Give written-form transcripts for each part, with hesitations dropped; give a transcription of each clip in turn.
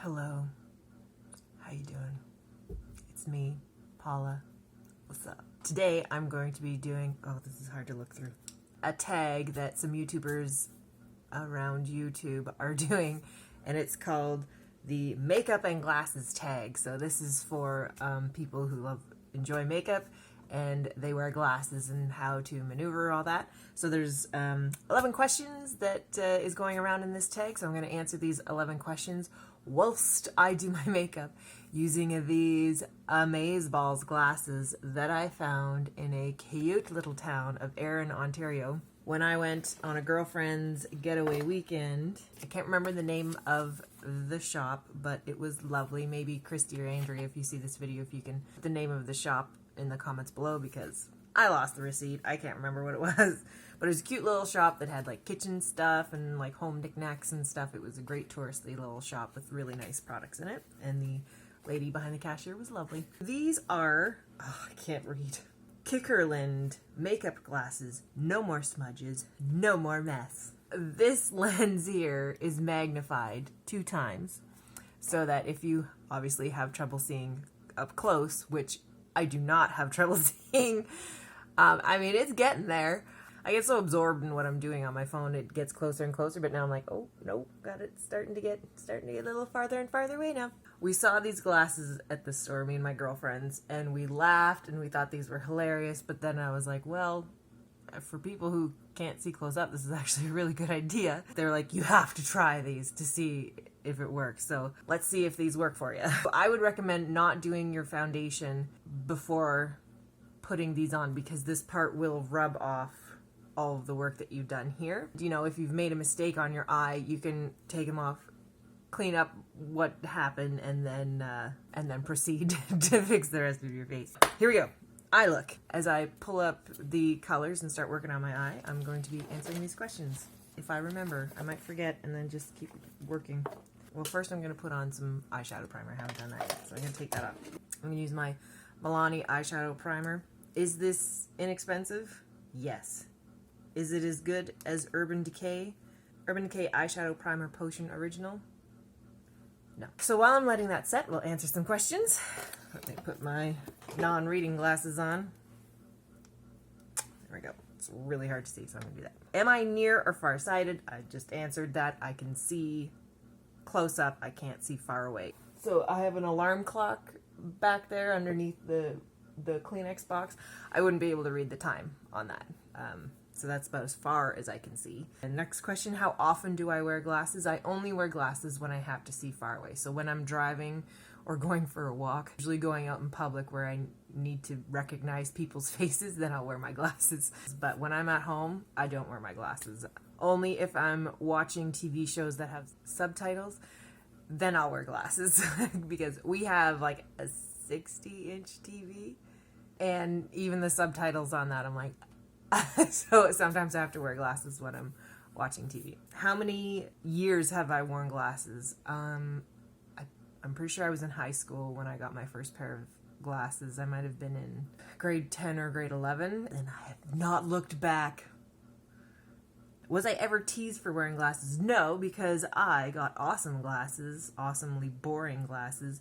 Hello, how you doing? It's me, Paula. What's up? Today I'm going to be doing, this is hard to look through, a tag that some YouTubers around YouTube are doing, and it's called the makeup and glasses tag. So this is for people who enjoy makeup and they wear glasses and how to maneuver all that. So there's 11 questions that is going around in this tag. So I'm going to answer these 11 questions whilst I do my makeup using these Amazeballs glasses that I found in a cute little town of Erin, Ontario. When I went on a girlfriend's getaway weekend, I can't remember the name of the shop, but it was lovely. Maybe Christy or Andrea, if you see this video, if you can put the name of the shop in the comments below, because I lost the receipt. I can't remember what it was, but it was a cute little shop that had like kitchen stuff and like home knickknacks and stuff. It was a great touristy little shop with really nice products in it, and the lady behind the cashier was lovely. These are, I can't read, Kickerland makeup glasses. No more smudges, no more mess. This lens here is magnified 2 times so that if you obviously have trouble seeing up close, which I do not have trouble seeing, I mean, it's getting there. I get so absorbed in what I'm doing on my phone, it gets closer and closer, but now I'm like, oh, no, got it starting to get a little farther and farther away now. We saw these glasses at the store, me and my girlfriends, and we laughed and we thought these were hilarious, but then I was like, well, for people who can't see close up, this is actually a really good idea. They're like, you have to try these to see if it works. So let's see if these work for you. I would recommend not doing your foundation before putting these on, because this part will rub off all of the work that you've done here. You know, if you've made a mistake on your eye, you can take them off, clean up what happened, and then proceed to fix the rest of your face. Here we go. Eye look. As I pull up the colors and start working on my eye, I'm going to be answering these questions. If I remember, I might forget and then just keep working. Well, first I'm going to put on some eyeshadow primer. I haven't done that yet, so I'm going to take that off. I'm going to use my Milani eyeshadow primer. Is this inexpensive? Yes. Is it as good as Urban Decay? Urban Decay Eyeshadow Primer Potion Original? No. So while I'm letting that set, we'll answer some questions. Let me put my non-reading glasses on. There we go. It's really hard to see, so I'm going to do that. Am I near or far-sighted? I just answered that. I can see close up. I can't see far away. So I have an alarm clock back there underneath the Kleenex box. I wouldn't be able to read the time on that. So that's about as far as I can see. And next question, how often do I wear glasses? I only wear glasses when I have to see far away. So when I'm driving or going for a walk, usually going out in public where I need to recognize people's faces, then I'll wear my glasses. But when I'm at home, I don't wear my glasses. Only if I'm watching TV shows that have subtitles, then I'll wear glasses. Because we have like a 60-inch TV, and even the subtitles on that, I'm like, so sometimes I have to wear glasses when I'm watching TV. How many years have I worn glasses? I'm pretty sure I was in high school when I got my first pair of glasses. I might have been in grade 10 or grade 11, and I have not looked back. Was I ever teased for wearing glasses? No, because I got awesome glasses, awesomely boring glasses,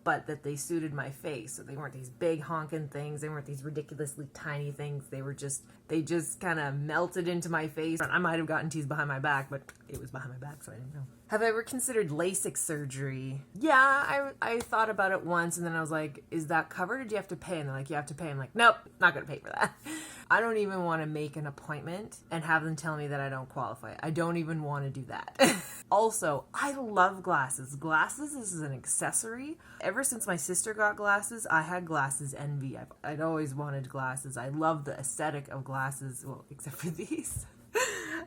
but that they suited my face. So they weren't these big honking things. They weren't these ridiculously tiny things. They just kind of melted into my face. I might have gotten teased behind my back, but it was behind my back, so I didn't know. Have I ever considered LASIK surgery? Yeah, I thought about it once, and then I was like, is that covered or do you have to pay? And they're like, you have to pay. I'm like, nope, not going to pay for that. I don't even want to make an appointment and have them tell me that I don't qualify. I don't even want to do that. Also, I love glasses. Glasses is an accessory. Ever since my sister got glasses, I had glasses envy. I'd always wanted glasses. I love the aesthetic of glasses, well, except for these.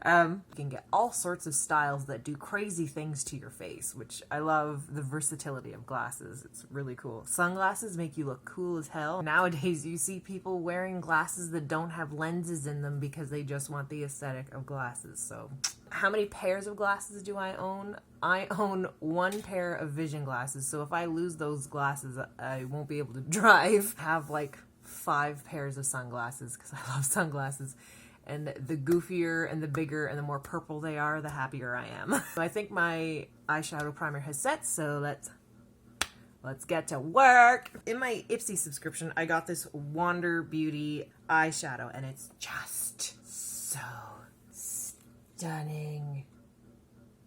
You can get all sorts of styles that do crazy things to your face, which I love the versatility of glasses. It's really cool. Sunglasses make you look cool as hell. Nowadays, you see people wearing glasses that don't have lenses in them because they just want the aesthetic of glasses. So, how many pairs of glasses do I own? I own 1 pair of vision glasses. So if I lose those glasses, I won't be able to drive. I have like 5 pairs of sunglasses because I love sunglasses. And the goofier and the bigger and the more purple they are, the happier I am. I think my eyeshadow primer has set, so let's get to work. In my Ipsy subscription, I got this Wander Beauty eyeshadow, and it's just so stunning.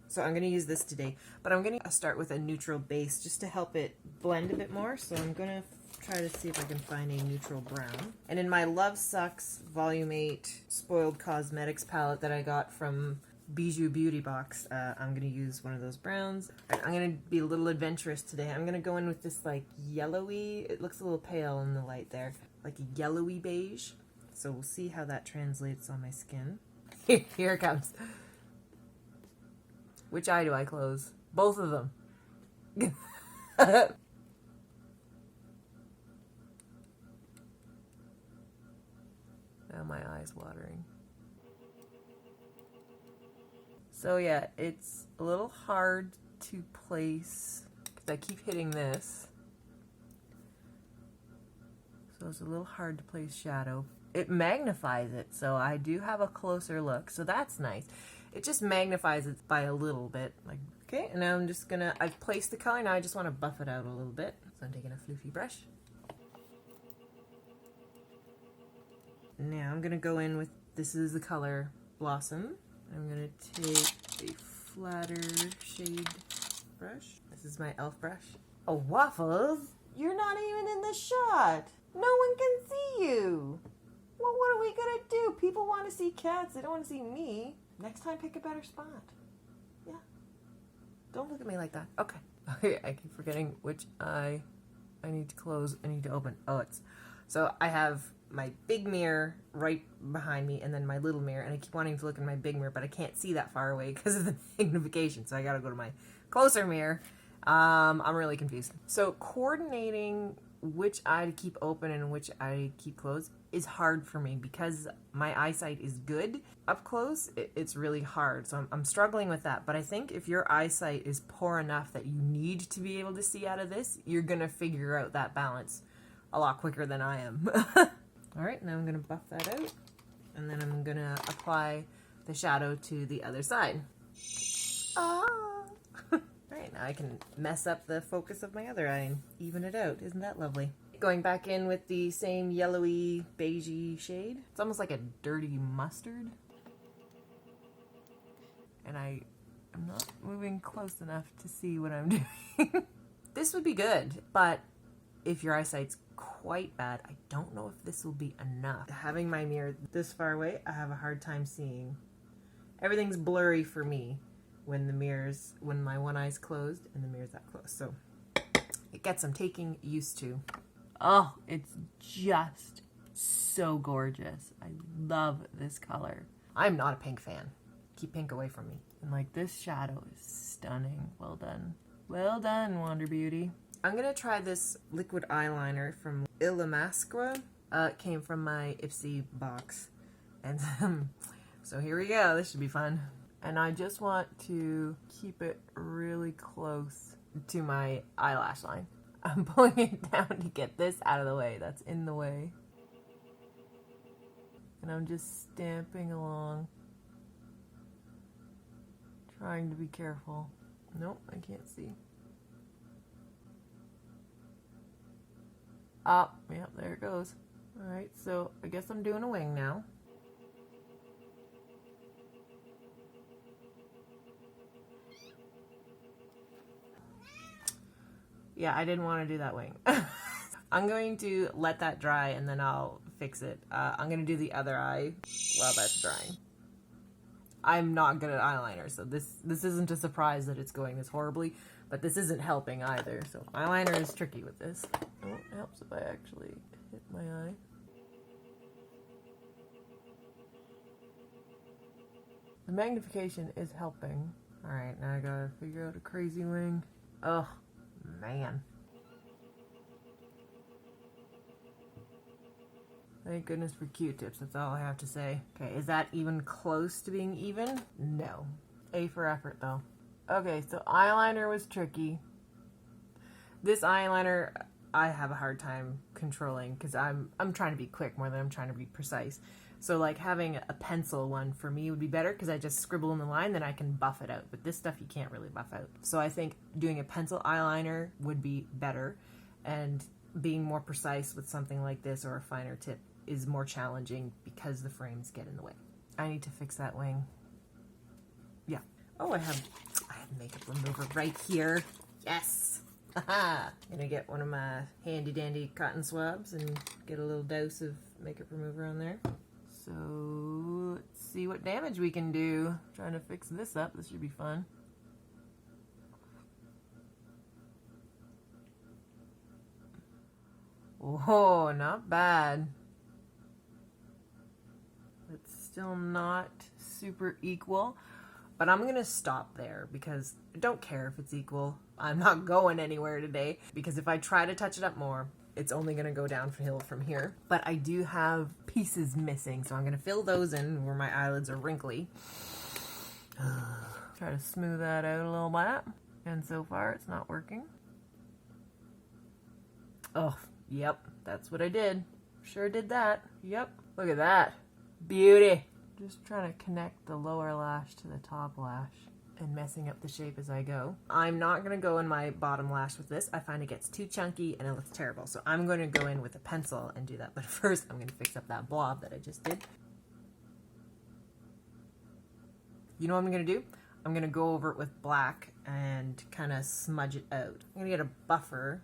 So I'm going to use this today, but I'm going to start with a neutral base just to help it blend a bit more. So I'm going to try to see if I can find a neutral brown. And in my Love Sucks Volume 8 Spoiled Cosmetics palette that I got from Bijou Beauty Box, I'm going to use one of those browns. Right, I'm going to be a little adventurous today. I'm going to go in with this like yellowy, it looks a little pale in the light there, like a yellowy beige. So we'll see how that translates on my skin. Here it comes. Which eye do I close? Both of them. Now my eye's watering. So yeah, it's a little hard to place because I keep hitting this. So it's a little hard to place shadow. It magnifies it, so I do have a closer look, so that's nice. It just magnifies it by a little bit. Like, okay, and now I'm just gonna, I've placed the color, now I just want to buff it out a little bit. So I'm taking a floofy brush. Now I'm gonna go in with, this is the color Blossom. I'm gonna take a flatter shade brush. This is my e.l.f. brush. Oh, Waffles, you're not even in the shot. No one can see you. Well, what are we gonna do? People want to see cats, they don't want to see me. Next time, pick a better spot. Yeah. Don't look at me like that. Okay. Okay, I keep forgetting which eye I need to close, I need to open. Oh, it's... So I have my big mirror right behind me and then my little mirror, and I keep wanting to look in my big mirror, but I can't see that far away because of the magnification, so I gotta go to my closer mirror. I'm really confused. So coordinating which eye to keep open and which eye to keep closed is hard for me because my eyesight is good. Up close, it's really hard, so I'm struggling with that. But I think if your eyesight is poor enough that you need to be able to see out of this, you're gonna figure out that balance a lot quicker than I am. Alright, now I'm gonna buff that out, and then I'm gonna apply the shadow to the other side. Ah! Alright, now I can mess up the focus of my other eye and even it out. Isn't that lovely? Going back in with the same yellowy, beigey shade. It's almost like a dirty mustard. And I'm not moving close enough to see what I'm doing. This would be good, but if your eyesight's quite bad, I don't know if this will be enough. Having my mirror this far away, I have a hard time seeing. Everything's blurry for me when my one eye's closed and the mirror's that close. So it gets some taking used to. Oh, it's just so gorgeous. I love this color. I'm not a pink fan. Keep pink away from me. And like, this shadow is stunning. Well done. Well done, Wander Beauty. I'm gonna try this liquid eyeliner from Leah MacDonald. It came from my Ipsy box. And so here we go. This should be fun. And I just want to keep it really close to my eyelash line. I'm pulling it down to get this out of the way. That's in the way. And I'm just stamping along. Trying to be careful. Nope, I can't see. Oh, yep, there it goes. Alright, so I guess I'm doing a wing now. Yeah, I didn't want to do that wing. I'm going to let that dry and then I'll fix it. I'm going to do the other eye while that's drying. I'm not good at eyeliner, so this isn't a surprise that it's going this horribly, but this isn't helping either. So eyeliner is tricky with this. Oh, it helps if I actually hit my eye. The magnification is helping. Alright, now I gotta figure out a crazy wing. Oh, man. Thank goodness for Q-tips, that's all I have to say. Okay, is that even close to being even? No. A for effort, though. Okay, so eyeliner was tricky. This eyeliner, I have a hard time controlling because I'm trying to be quick more than I'm trying to be precise. So like having a pencil one for me would be better because I just scribble in the line, then I can buff it out. But this stuff you can't really buff out. So I think doing a pencil eyeliner would be better, and being more precise with something like this or a finer tip is more challenging because the frames get in the way. I need to fix that wing. Yeah. Oh, I have makeup remover right here. Yes. Haha. Gonna get one of my handy dandy cotton swabs and get a little dose of makeup remover on there. So let's see what damage we can do. Trying to fix this up. This should be fun. Oh, not bad. It's still not super equal, but I'm gonna stop there because I don't care if it's equal. I'm not going anywhere today because if I try to touch it up more, it's only gonna go downhill from here. But I do have pieces missing, so I'm gonna fill those in where my eyelids are wrinkly. Try to smooth that out a little bit, and so far it's not working. Oh, yep, that's what I did. Sure did that. Yep, look at that. Beauty. Just trying to connect the lower lash to the top lash and messing up the shape as I go. I'm not going to go in my bottom lash with this. I find it gets too chunky and it looks terrible. So I'm going to go in with a pencil and do that. But first I'm going to fix up that blob that I just did. You know what I'm going to do? I'm going to go over it with black and kind of smudge it out. I'm going to get a buffer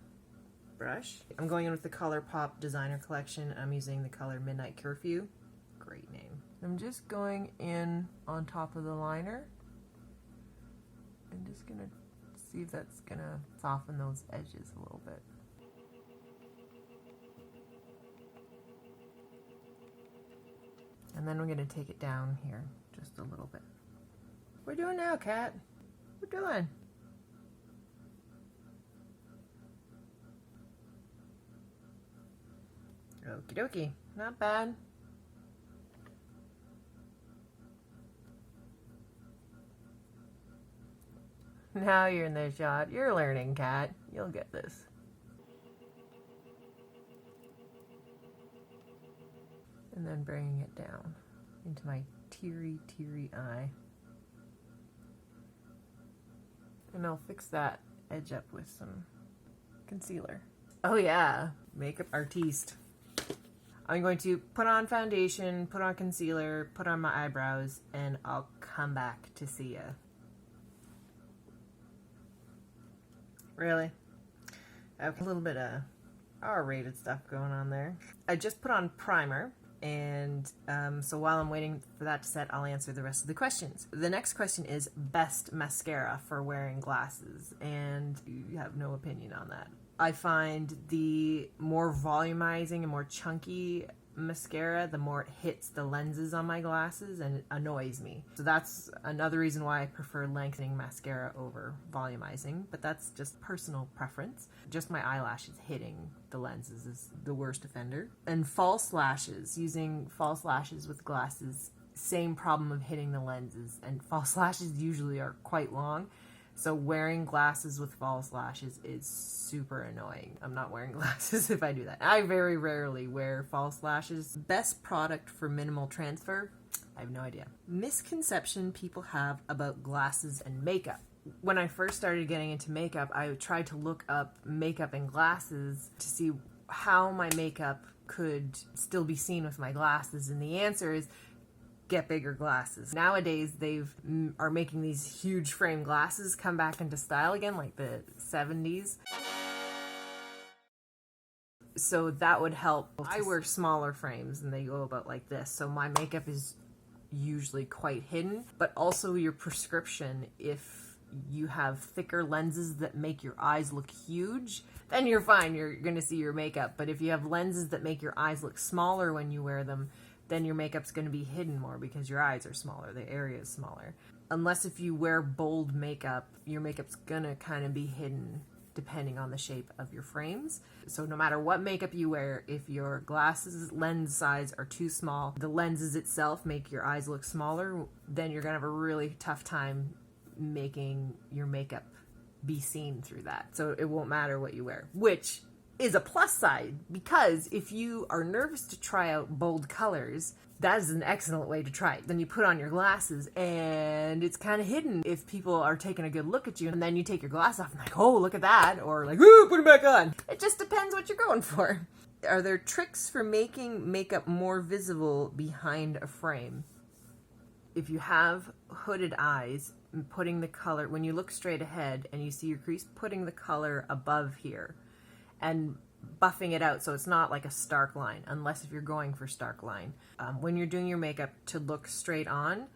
brush. I'm going in with the ColourPop Designer Collection. I'm using the color Midnight Curfew. Great name. I'm just going in on top of the liner. I'm just gonna see if that's gonna soften those edges a little bit. And then we're gonna take it down here just a little bit. What are we doing now, Kat? What are we doing? Okie dokie, not bad. Now you're in the shot. You're learning, Kat. You'll get this. And then bringing it down into my teary eye. And I'll fix that edge up with some concealer. Oh yeah, makeup artiste. I'm going to put on foundation, put on concealer, put on my eyebrows, and I'll come back to see ya. Really? Okay, a little bit of R-rated stuff going on there. I just put on primer, and so while I'm waiting for that to set, I'll answer the rest of the questions. The next question is best mascara for wearing glasses, and you have no opinion on that. I find the more volumizing and more chunky mascara, the more it hits the lenses on my glasses and it annoys me. So that's another reason why I prefer lengthening mascara over volumizing, but that's just personal preference. Just my eyelashes hitting the lenses is the worst offender. And false lashes, using false lashes with glasses, same problem of hitting the lenses, and false lashes usually are quite long. So wearing glasses with false lashes is super annoying. I'm not wearing glasses if I do that. I very rarely wear false lashes. Best product for minimal transfer? I have no idea. Misconception people have about glasses and makeup. When I first started getting into makeup, I tried to look up makeup and glasses to see how my makeup could still be seen with my glasses, and the answer is get bigger glasses. Nowadays, are making these huge frame glasses come back into style again, like the 70s. So that would help. I wear smaller frames and they go about like this, so my makeup is usually quite hidden, but also your prescription, if you have thicker lenses that make your eyes look huge, then you're fine, you're gonna see your makeup. But if you have lenses that make your eyes look smaller when you wear them, then your makeup's going to be hidden more because your eyes are smaller, the area is smaller. Unless if you wear bold makeup, your makeup's going to kind of be hidden depending on the shape of your frames. So no matter what makeup you wear, if your glasses lens size are too small, the lenses itself make your eyes look smaller, then you're going to have a really tough time making your makeup be seen through that. So it won't matter what you wear, which is a plus side, because if you are nervous to try out bold colors, That is an excellent way to try it. Then you put on your glasses and it's kind of hidden if people are taking a good look at you, and then you take your glasses off and like, oh, look at that, or like, ooh, put it back on. It just depends what you're going for. Are there tricks for making makeup more visible behind a frame? If you have hooded eyes, putting the color, when you look straight ahead and you see your crease, putting the color above here and buffing it out so it's not like a stark line, unless if you're going for stark line. When you're doing your makeup, to look straight on,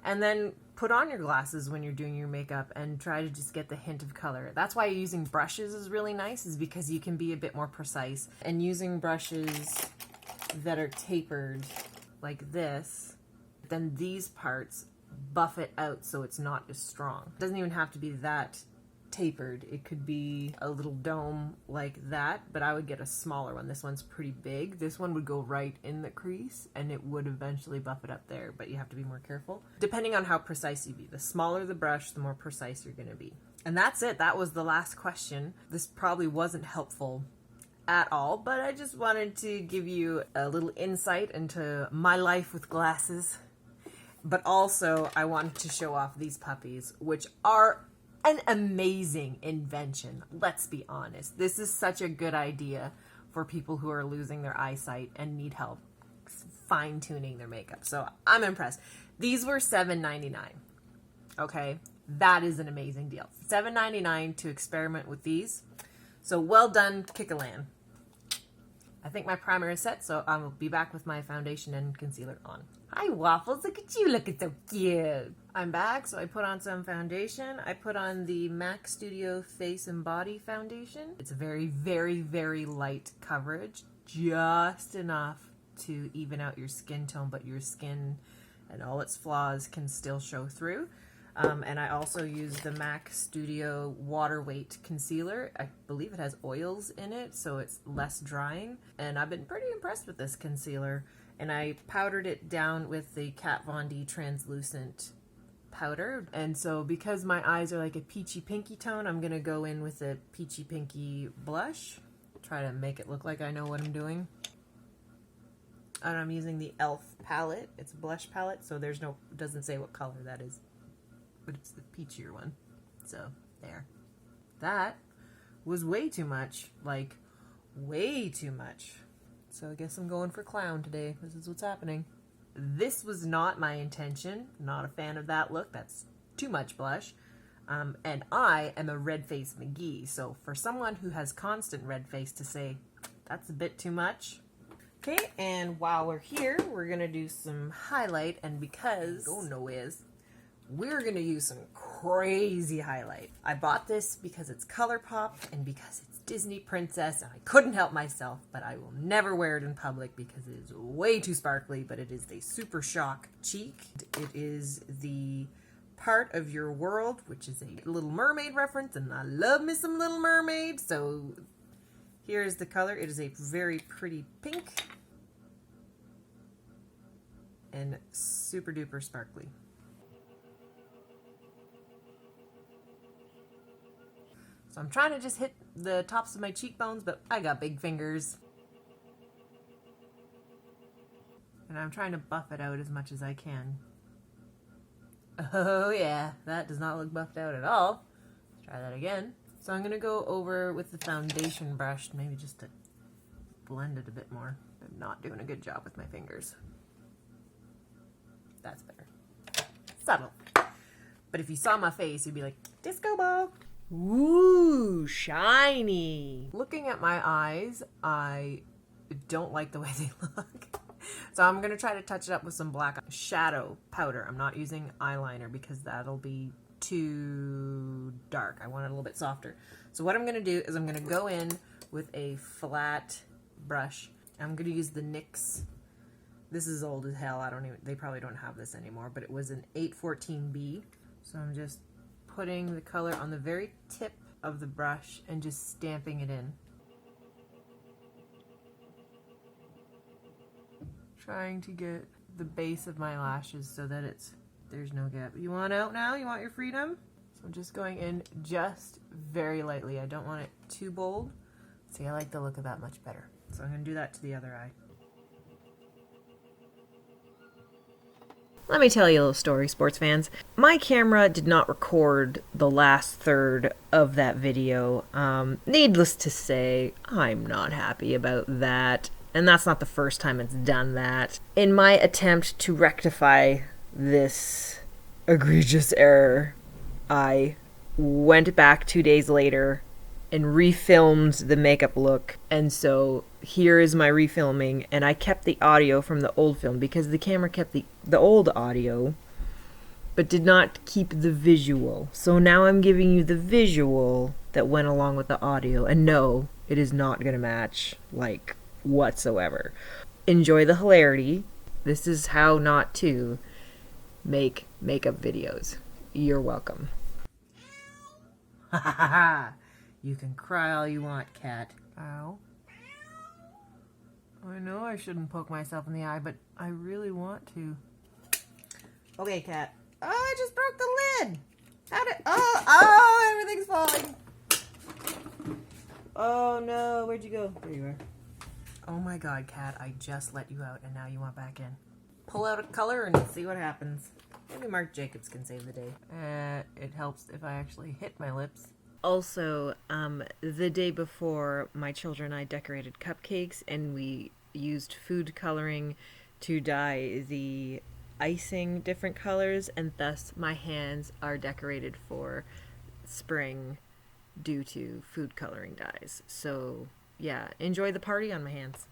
and then put on your glasses when you're doing your makeup and try to just get the hint of color. That's why using brushes is really nice, is because you can be a bit more precise. And using brushes that are tapered like this, then these parts buff it out so it's not as strong. It doesn't even have to be that tapered. It could be a little dome like that, but I would get a smaller one. This one's pretty big. This one would go right in the crease and it would eventually buff it up there, but you have to be more careful. Depending on how precise you be. The smaller the brush, the more precise you're gonna be. And that's it. That was the last question. This probably wasn't helpful at all, but I just wanted to give you a little insight into my life with glasses. But also I wanted to show off these puppies, which are an amazing invention. Let's be honest. This is such a good idea for people who are losing their eyesight and need help fine-tuning their makeup. So I'm impressed. These were $7.99. Okay, that is an amazing deal. $7.99 to experiment with these. So well done, Kikalan. I think my primer is set, so I will be back with my foundation and concealer on. Hi, Waffles. Look at you looking so cute. I'm back, so I put on some foundation. I put on the MAC Studio Face and Body Foundation. It's a very, very, very light coverage. Just enough to even out your skin tone, but your skin and all its flaws can still show through. And I also use the MAC Studio Water Weight Concealer. I believe it has oils in it, so it's less drying. And I've been pretty impressed with this concealer. And I powdered it down with the Kat Von D translucent powder. And so because my eyes are like a peachy pinky tone, I'm gonna go in with a peachy pinky blush. Try to make it look like I know what I'm doing. And I'm using the e.l.f. palette. It's a blush palette, so there's no, it doesn't say what color that is, but it's the peachier one. So there. That was way too much, like way too much. So I guess I'm going for clown today. This is what's happening. This was not my intention. Not a fan of that look. That's too much blush. And I am a red-faced McGee. So for someone who has constant red face to say, that's a bit too much. Okay, and while we're here, we're going to do some highlight. And because, oh no is, we're going to use some crazy highlight. I bought this because it's ColourPop and because it's Disney Princess, and I couldn't help myself, but I will never wear it in public because it is way too sparkly, but it is the Super Shock Cheek. It is the Part of Your World, which is a Little Mermaid reference, and I love me some Little Mermaid, so here is the color. It is a very pretty pink and super duper sparkly. So I'm trying to just hit the tops of my cheekbones, but I got big fingers. And I'm trying to buff it out as much as I can. Oh yeah, that does not look buffed out at all. Let's try that again. So I'm going to go over with the foundation brush, maybe just to blend it a bit more. I'm not doing a good job with my fingers. That's better. Subtle. But if you saw my face, you'd be like, disco ball. Ooh, shiny. Looking at my eyes, I don't like the way they look. So I'm going to try to touch it up with some black shadow powder. I'm not using eyeliner because that'll be too dark. I want it a little bit softer. So what I'm going to do is I'm going to go in with a flat brush. I'm going to use the NYX. This is old as hell. They probably don't have this anymore, but it was an 814B. So I'm just putting the color on the very tip of the brush and just stamping it in. Trying to get the base of my lashes so that there's no gap. You want out now? You want your freedom? So I'm just going in just very lightly. I don't want it too bold. See, I like the look of that much better. So I'm going to do that to the other eye. Let me tell you a little story, sports fans. My camera did not record the last third of that video. Needless to say, I'm not happy about that. And that's not the first time it's done that. In my attempt to rectify this egregious error, I went back 2 days later and refilmed the makeup look. And so here is my refilming, and I kept the audio from the old film because the camera kept the old audio but did not keep the visual. So now I'm giving you the visual that went along with the audio, and no, it is not going to match, like, whatsoever. Enjoy the hilarity. This is how not to make makeup videos. You're welcome. Ha ha ha! You can cry all you want, cat. Ow. I know I shouldn't poke myself in the eye, but I really want to. Okay, cat. Oh, I just broke the lid! How did... Oh, everything's falling! Oh no, where'd you go? There you are. Oh my god, cat, I just let you out and now you want back in. Pull out a color and see what happens. Maybe Marc Jacobs can save the day. It helps if I actually hit my lips. Also, the day before, my children and I decorated cupcakes, and we used food coloring to dye the icing different colors, and thus my hands are decorated for spring due to food coloring dyes. So, yeah, enjoy the party on my hands.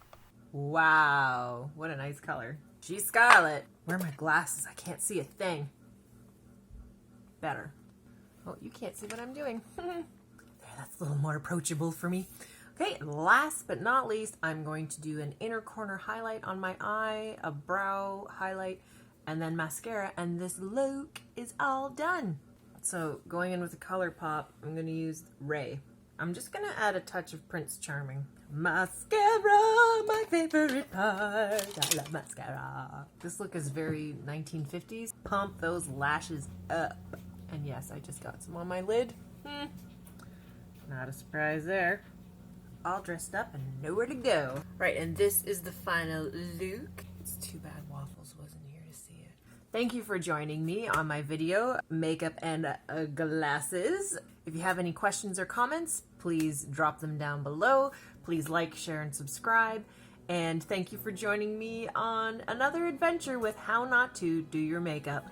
Wow, what a nice color. Geez, Scarlett, where are my glasses? I can't see a thing. Better. Oh, you can't see what I'm doing. There, that's a little more approachable for me. Okay, last but not least, I'm going to do an inner corner highlight on my eye, a brow highlight, and then mascara, and this look is all done. So, going in with the ColourPop, I'm going to use Ray. I'm just going to add a touch of Prince Charming. Mascara, my favorite part. I love mascara. This look is very 1950s. Pump those lashes up. And yes, I just got some on my lid. Not a surprise there. All dressed up and nowhere to go. Right, and this is the final look. It's too bad Waffles wasn't here to see it. Thank you for joining me on my video, Makeup and Glasses. If you have any questions or comments, please drop them down below. Please like, share, and subscribe. And thank you for joining me on another adventure with how not to do your makeup.